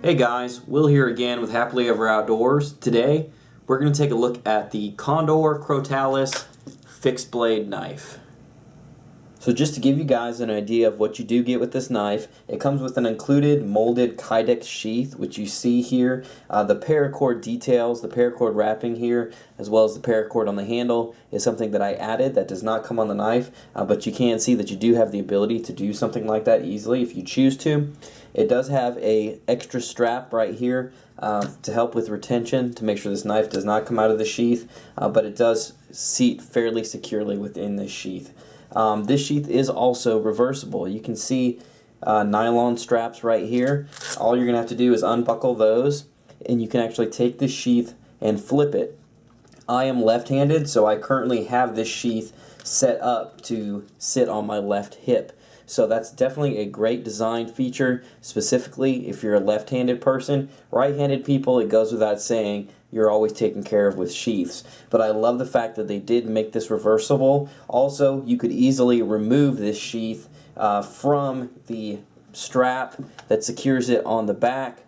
Hey guys, Will here again with Happily Ever Outdoors. Today we're going to take a look at the Condor Crotalus fixed blade knife. So just to give you guys an idea of what you do get with this knife, it comes with an included molded Kydex sheath, which you see here. The paracord details, the paracord wrapping here, as well as the paracord on the handle is something that I added that does not come on the knife, but you can see that you do have the ability to do something like that easily if you choose to. It does have a extra strap right here to help with retention, to make sure this knife does not come out of the sheath, but it does seat fairly securely within this sheath. This sheath is also reversible. You can see nylon straps right here. All you're going to have to do is unbuckle those, and you can actually take this sheath and flip it. I am left-handed, so I currently have this sheath set up to sit on my left hip. So that's definitely a great design feature, specifically if you're a left-handed person. Right-handed people, it goes without saying, you're always taken care of with sheaths. But I love the fact that they did make this reversible. Also, you could easily remove this sheath from the strap that secures it on the back,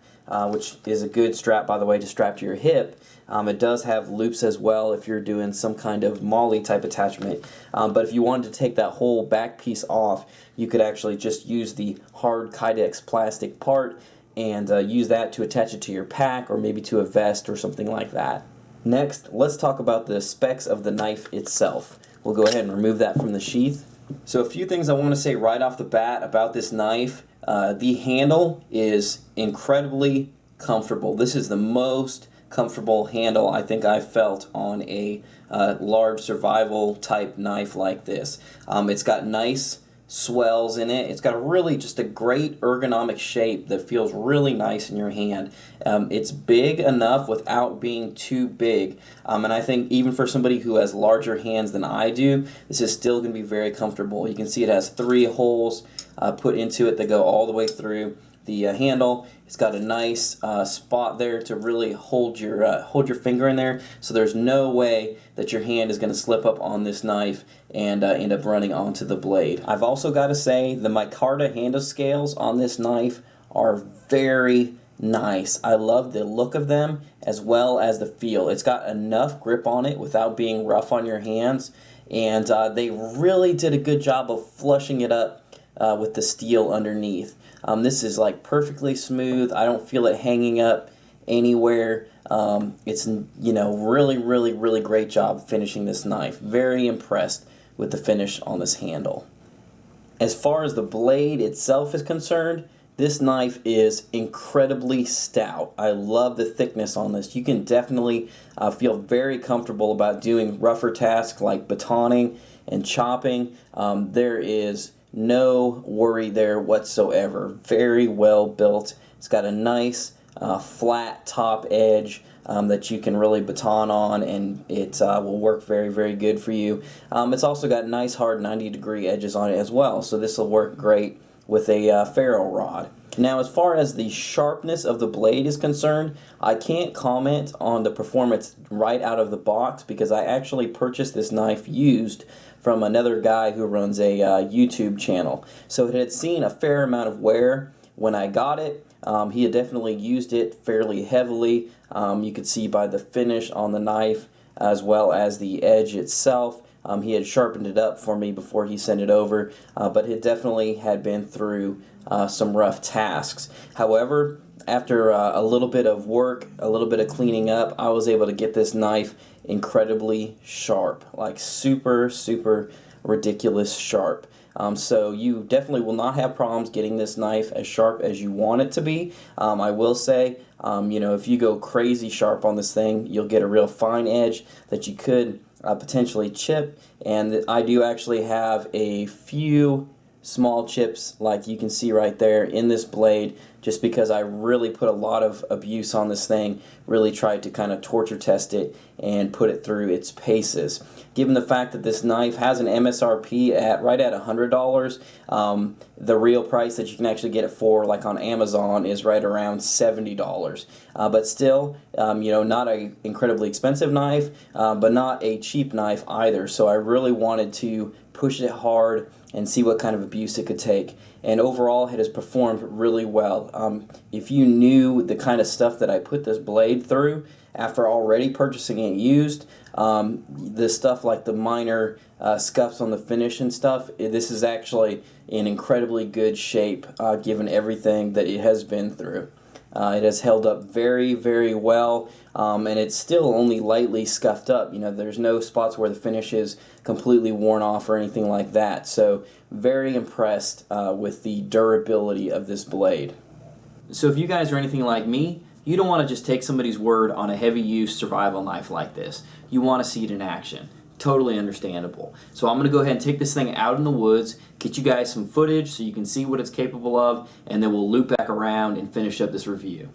which is a good strap, by the way, to strap to your hip. It does have loops as well if you're doing some kind of molly type attachment. But if you wanted to take that whole back piece off, you could actually just use the hard Kydex plastic part and use that to attach it to your pack or maybe to a vest or something like that. Next, let's talk about the specs of the knife itself. We'll go ahead and remove that from the sheath. So a few things I want to say right off the bat about this knife. The handle is incredibly comfortable. This is the most comfortable handle I think I've felt on a large survival type knife like this. It's got nice swells in it. It's got really just a great ergonomic shape that feels really nice in your hand. It's big enough without being too big, and I think even for somebody who has larger hands than I do, this is still going to be very comfortable. You can see it has 3 holes put into it that go all the way through the handle. It's got a nice spot there to really hold your finger in there, so there's no way that your hand is going to slip up on this knife and end up running onto the blade. I've also got to say the micarta handle scales on this knife are very nice. I love the look of them as well as the feel. It's got enough grip on it without being rough on your hands, and they really did a good job of flushing it up with the steel underneath. This is like perfectly smooth. I don't feel it hanging up anywhere. It's, you know, really great job finishing this knife. Very impressed with the finish on this handle. As far as the blade itself is concerned, this knife is incredibly stout. I love the thickness on this. You can definitely feel very comfortable about doing rougher tasks like batoning and chopping. There is no worry there whatsoever. Very well built. It's got a nice flat top edge that you can really baton on, and it will work very good for you. It's also got nice hard 90-degree edges on it as well, so this will work great with a ferro rod. Now, as far as the sharpness of the blade is concerned, I can't comment on the performance right out of the box because I actually purchased this knife used from another guy who runs a YouTube channel. So it had seen a fair amount of wear when I got it. He had definitely used it fairly heavily. You could see by the finish on the knife as well as the edge itself. He had sharpened it up for me before he sent it over, but it definitely had been through some rough tasks. However, after a little bit of work, a little bit of cleaning up, I was able to get this knife incredibly sharp, like super ridiculous sharp. So you definitely will not have problems getting this knife as sharp as you want it to be. I will say, you know, if you go crazy sharp on this thing, you'll get a real fine edge that you could potentially chip, and I do actually have a few small chips like you can see right there in this blade, just because I really put a lot of abuse on this thing, really tried to kind of torture test it and put it through its paces. Given the fact that this knife has an MSRP at right at $100, the real price that you can actually get it for, like on Amazon, is right around $70. But still, you know, not an incredibly expensive knife, but not a cheap knife either. So I really wanted to push it hard, and see what kind of abuse it could take. And overall, it has performed really well. If you knew the kind of stuff that I put this blade through after already purchasing it used, the stuff like the minor scuffs on the finish and stuff, this is actually in incredibly good shape given everything that it has been through. It has held up very, very well, and it's still only lightly scuffed up. You know, there's no spots where the finish is completely worn off or anything like that. So very impressed with the durability of this blade. So if you guys are anything like me, you don't want to just take somebody's word on a heavy use survival knife like this. You want to see it in action. Totally understandable. So I'm going to go ahead and take this thing out in the woods, get you guys some footage so you can see what it's capable of, and then we'll loop back around and finish up this review.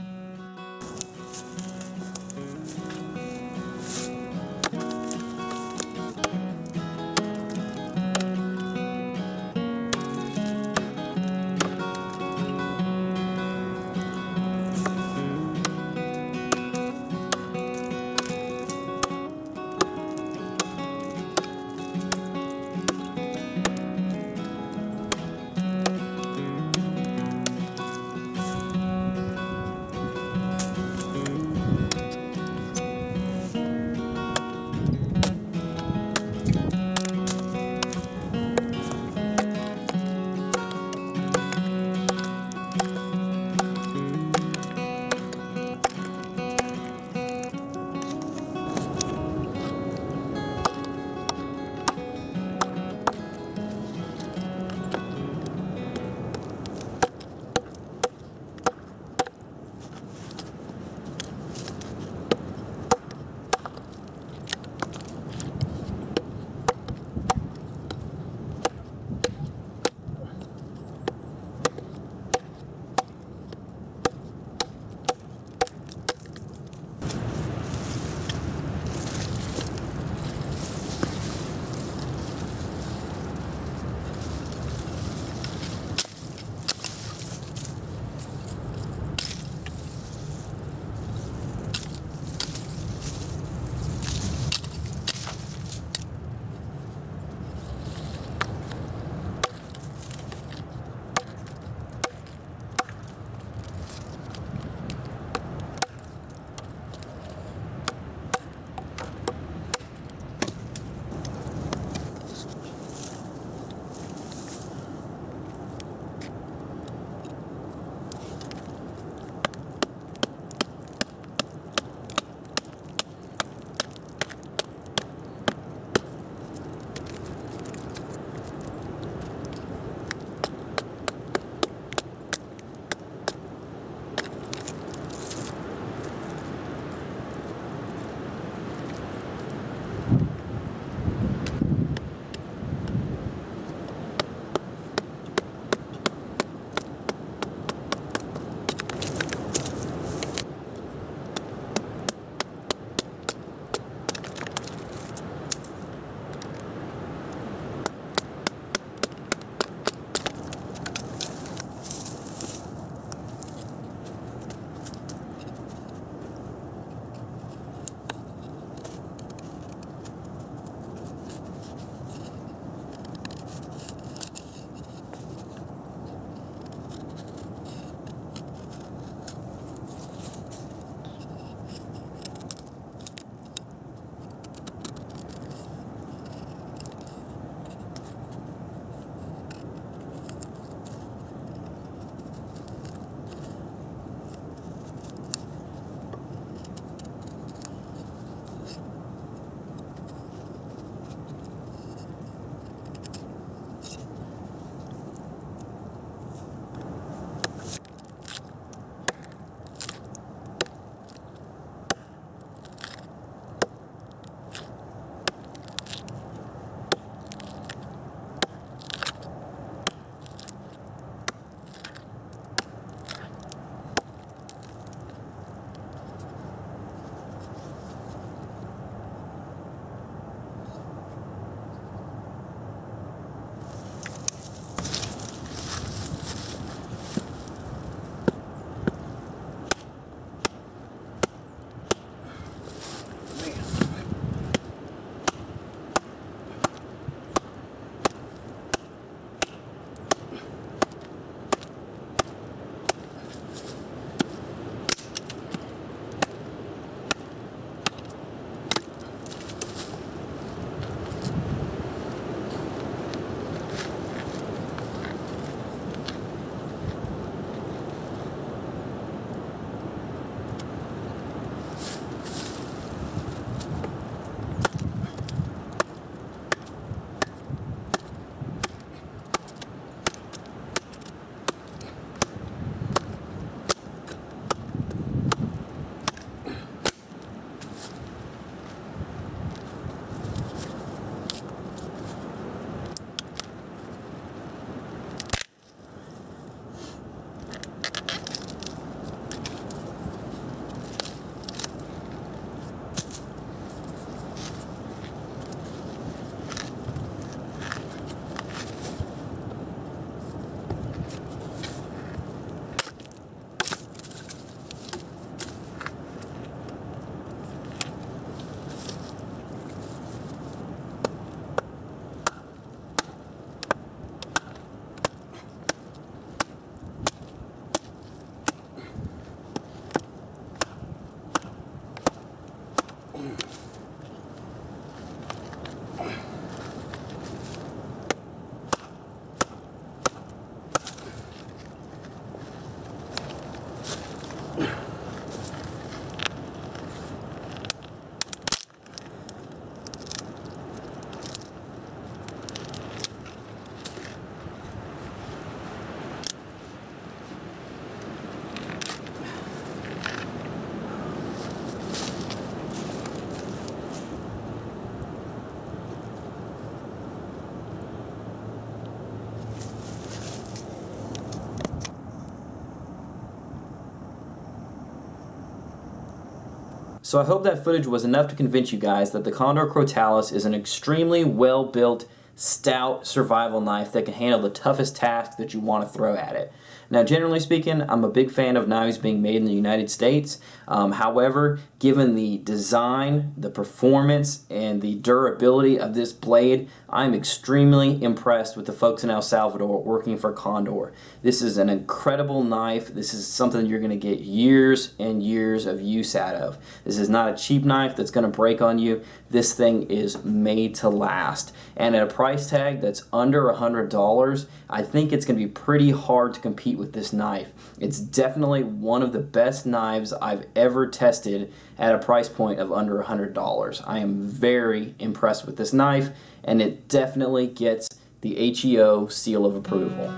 So I hope that footage was enough to convince you guys that the Condor Crotalus is an extremely well-built, stout survival knife that can handle the toughest task that you want to throw at it. Now, generally speaking, I'm a big fan of knives being made in the United States. However, given the design, the performance, and the durability of this blade, I'm extremely impressed with the folks in El Salvador working for Condor. This is an incredible knife. This is something you're going to get years and years of use out of. This is not a cheap knife that's going to break on you. This thing is made to last. And at a price tag that's under $100, I think it's going to be pretty hard to compete with this knife. It's definitely one of the best knives I've ever tested at a price point of under $100. I am very impressed with this knife, and it definitely gets the HEO seal of approval.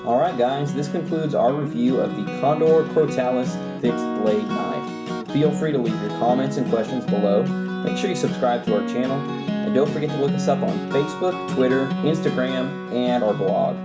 Alright guys, this concludes our review of the Condor Crotalus fixed blade knife. Feel free to leave your comments and questions below. Make sure you subscribe to our channel, and don't forget to look us up on Facebook, Twitter, Instagram, and our blog.